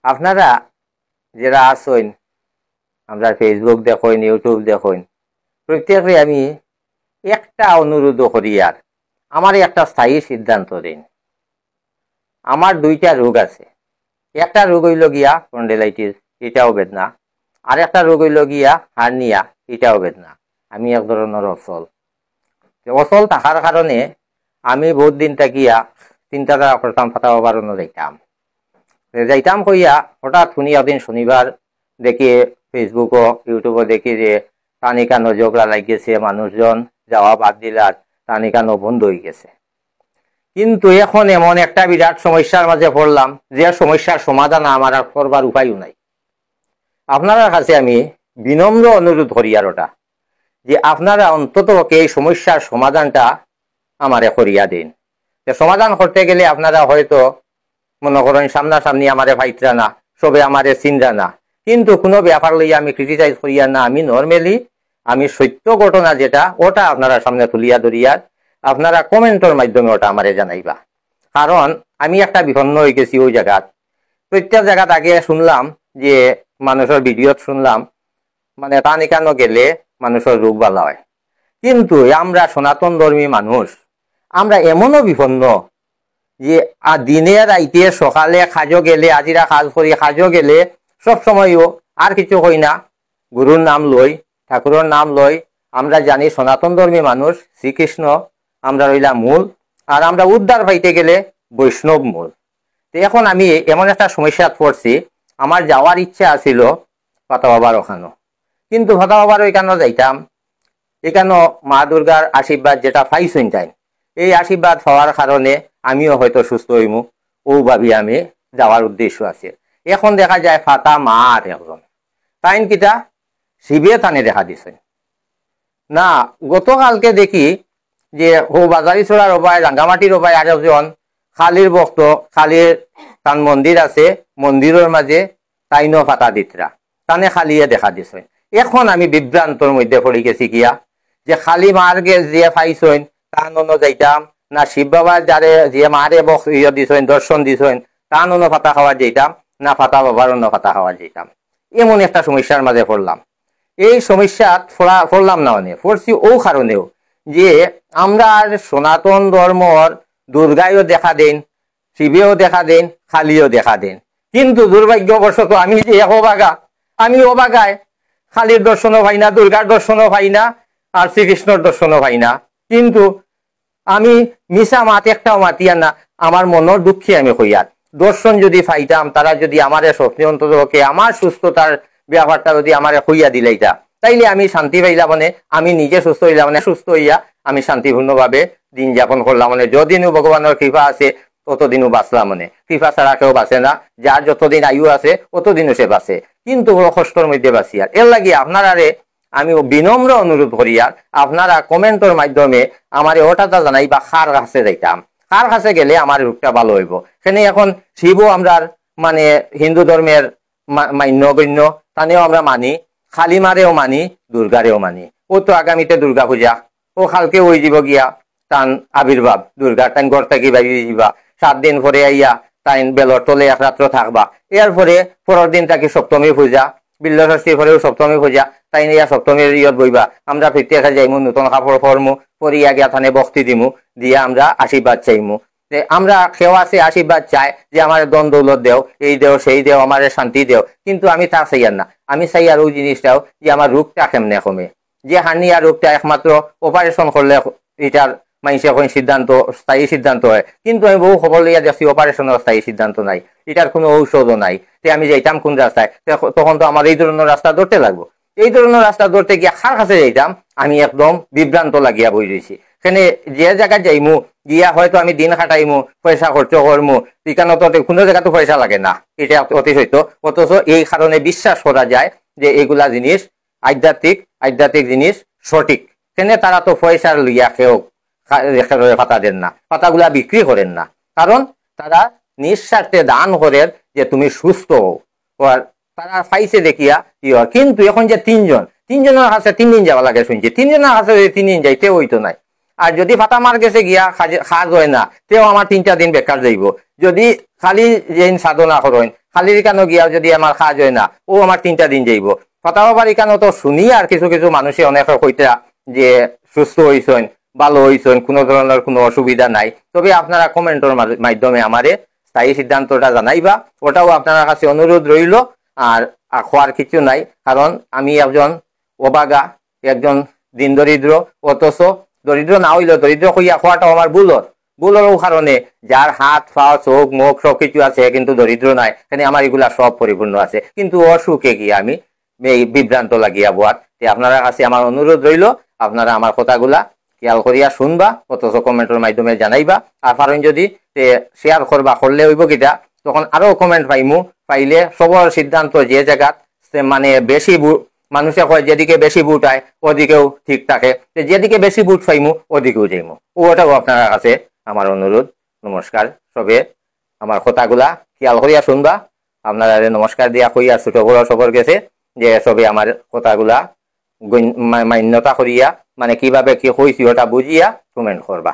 আপনারা যারা আসেন, আমরা ফেসবুক দেখেন, ইউটিউব দেখেন, প্রত্যেকে আমি একটা অনুরোধ করি, আর আমার একটা স্থায়ী সিদ্ধান্ত দিন। আমার দুইটা রোগ আছে। একটা রোগ হইল গিয়া স্পন্ডিলাইটিস, এটাও বেদনা। আর একটা রোগ হইল গিয়া হার্নিয়া, এটাও বেদনা। আমি এক ধরনের অচল থাকার কারণে আমি বহুত দিন থাকিয়া চিন্তাধারা করতাম ফাটা বাড়ানো যাইতাম কইয়া হঠাৎ শুনি একদিন শনিবার দেখি ফেসবুকও ইউটিউবও দেখি যে টানিকানো ঝগড়া লাগিয়েছে, মানুষজন যাওয়া বাদ দিলার টানিকানো বন্ধ হয়ে গেছে। কিন্তু এখন এমন একটা বিরাট সমস্যার মাঝে পড়লাম যে সমস্যার সমাধান আমার আর করবার উপায়ও নাই। আপনার কাছে আমি বিনম্র অনুরোধ করি আর ওটা যে আপনারা অন্তত এই সমস্যার সমাধানটা আমারে করিয়া দিন। সমাধান করতে গেলে আপনারা হয়তো মনে করেন সামনাসামনি আমারে ভাইতরা না, সবে আমারে চিনরা না, কিন্তু কোনো ব্যাপার লইয়া আমি ক্রিটিসাইজ করিয়া না, আমি নর্মালি আমি সত্য ঘটনা যেটা ওটা আপনারা সামনে তুলিয়া ধরিয়া আপনারা কমেন্টের মাধ্যমে ওটা আমারে জানাইবা। কারণ আমি একটা বিপন্ন হয়ে গেছি ওই জায়গাত। প্রত্যেক জায়গাত আগে শুনলাম যে মানুষের ভিডিওত শুনলাম মানে টানিকানো গেলে মানুষের রোগ ভালো হয়, কিন্তু আমরা সনাতন ধর্মী মানুষ আমরা এমনও বিপন্ন যে দিনে রাইতে সকালে খাজো গেলে আজিরা কাজ করি, খাজো গেলে সব সময়ও আর কিছু কই না, গুরুর নাম লই, ঠাকুরের নাম লই। আমরা জানি সনাতন ধর্মী মানুষ শ্রীকৃষ্ণ আমরা রইলাম মূল, আর আমরা উদ্ধার পাইতে গেলে বৈষ্ণব মূল। তো এখন আমি এমন একটা সমস্যা পড়ছি, আমার যাওয়ার ইচ্ছা আছিল ফাতা বাবার ওখানো, কিন্তু ফাতা বাবার ওইখানে যাইতাম, এখানে মা দুর্গার আশীর্বাদ যেটা পাইছেন তাই, এই আশীর্বাদ পাওয়ার কারণে আমিও হয়তো সুস্থ হইমু, ও ভাবি আমি যাওয়ার উদ্দেশ্য আছে। এখন দেখা যায় ফাতা মা আর একজন তাইন কিটা শিবে থানে দেখা দিছেন না। গতকালকে দেখি যে ও বাজারি ছড়ার ওবায় রাঙ্গামাটির ওবায় আর একজন খালির ভক্ত, খালির তান মন্দির আছে, মন্দিরের মাঝে তাইনও ফাতা দিতরা তানে খালিয়ে দেখা দিছেন। এখন আমি বিভ্রান্তর মধ্যে পড়ে গেছি গিয়া যে খালি মার্গে যে পাইছেন তান অন্য যাইতাম না, শিব বাবার যারে যে মারে দিছেন দর্শন দিছেন তান অন্য ফাতা খাওয়া যাইতাম না, ফাতা বাবার অন্য ফাতা খাওয়া যাইতাম। এমন একটা সমস্যার মাঝে পড়লাম। এই সমস্যাত পড়লাম না মানে পড়ছি ও কারণেও যে আমরা আর সনাতন ধর্মর দুর্গায়ও দেখা দেন, শিবেও দেখা দেন, খালিও দেখা দেন, কিন্তু দুর্ভাগ্যবশত আমি যে আমি অবাগায় খালির দর্শনও পাই না, দুর্গার দর্শনও পাই না, আর শ্রীকৃষ্ণর দর্শনও পাই না। কিন্তু আমি মিশা মাত একটাও মাতিয়া না, আমার মনের দুঃখে আমি হইয়ার দর্শন যদি পাইতাম, তারা যদি আমার স্বপ্নে অন্ততকে আমার সুস্থতার ব্যাপারটা যদি আমার হইয়া দিলাইতা, তাইলে আমি শান্তি পাইলাম, মানে আমি নিজে সুস্থ হইলাম, মানে সুস্থ হইয়া আমি শান্তিপূর্ণভাবে দিন যাপন করলাম। মানে যদিনও ভগবানের কৃপা আছে ততদিনও বাঁচলাম, মানে কৃপা ছাড়া কেউ বাঁচে না, যার যতদিন আয়ু আছে ততদিনও সে বাঁচে, কিন্তু কষ্টর মধ্যে বাঁচি। আর এর লাগি আপনারারে আমি বিনম্র অনুরোধ করি আর আপনারা কমেন্টের মাধ্যমে আমার ওটাটা জানাই বা কার কাছে যাইতাম, কার কাছে গেলে আমার রোগটা ভালো হইব। সেখানে এখন শিবও আমরা মানে হিন্দু ধর্মের মান্যগণ্য, তানেও আমরা মানি, খালিমারেও মানি, দুর্গারেও মানি। ও তো আগামীতে দুর্গা পূজা, ও কালকে ওই যাব গিয়া তান আবির্ভাব দুর্গার, তাই ঘর থেকে বাইরে যাবা, 7 দিন পরে আইয়া তাই বেলর তলে এক রাত্র থাকবা, এরপরে পরের দিন তাকে সপ্তমী পূজা, বিল্লষষ্ঠীর পরেও সপ্তমী পূজা, তাই নিয়ে সপ্তমীর ইয়ত বইবা। আমরা প্রত্যেকে যাইমু, নতুন কাপড় পরমু, পরিয়া গিয়া থানে বক্তি দিমু, দিয়ে আমরা আশীর্বাদ চাইমু। আমরা কেউ আছে আশীর্বাদ চাই যে আমার দন দৌলত দেও, এই দেও সেই দেও, আমার শান্তি দেও, কিন্তু আমি তা চাই আর না। আমি চাই আর ওই জিনিসটাও যে আমার রোগটা কেমনে কমে, যে হার্নিয়া রোগটা একমাত্র অপারেশন করলে এটার মানুষের এখন সিদ্ধান্ত স্থায়ী সিদ্ধান্ত হয়, কিন্তু আমি বহু খবর লইয়া দেখছি অপারেশনের স্থায়ী সিদ্ধান্ত নাই, এটার কোনো ঔষধও নাই। আমি যাইতাম কোন রাস্তায়, তখন তো আমার এই ধরনের রাস্তা ধরতে লাগবো। এই ধরনের রাস্তা ধরতে গিয়ে কার কাছে যাইতাম আমি একদম বিভ্রান্ত লাগিয়া বই রয়েছি। সেখানে যে জায়গায় যাইমু গিয়া হয়তো আমি দিন খাটাইমু, পয়সা খরচ করমু, এখানে তো কোনো জায়গাতে পয়সা লাগে না, এটা অতি সত্য। অথচ এই কারণে বিশ্বাস করা যায় যে এগুলা জিনিস আধ্যাত্মিক জিনিস সঠিক। সেখানে তারা তো পয়সার লইয়া কেউ পাতা দেন না, পাতাগুলা বিক্রি করেন না, কারণ তারা নিঃস্বার্থে দান করেন যে তুমি সুস্থ হও। তারা পাইছে দেখিয়া ইয়া। কিন্তু এখন যে তিনজনের কাছে 3 দিন যাওয়া লাগে শুনছি, 3 জনের কাছে 3 দিন যাইতে হইতো নাই। আর যদি ফাটা মার গেছে গিয়া খাজ হয় না তেও আমার 3টা দিন বেকার যাইব। যদি খালি যেন সাধনা করেন খালির কেন গিয়া যদি আমার খাজ হয় না ও আমার 3টা দিন যাইব। ফাটা বাবার এখানে তো শুনি আর কিছু কিছু মানুষে অনেক কইতা যে সুস্থ হইছেন ভালো হইছেন কোনো ধরনের কোনো অসুবিধা নাই। তবে আপনারা কমেন্টের মাধ্যমে আমারে স্থায়ী সিদ্ধান্তটা জানাইবা, ওটাও আপনার কাছে অনুরোধ রইল। আর খোয়ার কিছু নাই, কারণ আমি একজন অবাগা, একজন দিন দরিদ্র, অথচ দরিদ্র না হইলেও দরিদ্র হইয়া খোয়াটাও আমার ভুলের কারণে যার হাত পা চোখ মুখ সবকিছু আছে কিন্তু দরিদ্র নাই, এখানে আমার এগুলা সব পরিপূর্ণ আছে, কিন্তু অসুখে গিয়ে আমি এই বিভ্রান্ত লাগিয়া বোয়ার। আপনারা কাছে আমার অনুরোধ রইল আপনারা আমার কথাগুলা খেয়াল করিয়া শুনবা, অথচ কমেন্টের মাধ্যমে জানাইবা। আর পারেন যদি শেয়ার করবা, করলে হইব কিটা তখন আরো কমেন্ট পাইমু, পাইলে সবার সিদ্ধান্ত যে জায়গা মানে বেশি মানুষে কয় যেদিকে বেশি বুট হয় ওদিকেও ঠিক থাকে, যেদিকে বেশি বুট পাইমু ওদিকেও যাইমু। ওটাও আপনার কাছে আমার অনুরোধ। নমস্কার, সবে আমার কথাগুলা খেয়াল করিয়া শুনবা। আপনারা নমস্কার দিয়া কইয়া ছোট বড় সবর গেছে যে সবে আমার কথাগুলা মান্যতা করিয়া মানে কিভাবে কি হয়েছি ওটা বুঝিয়া কমেন্ট করবা।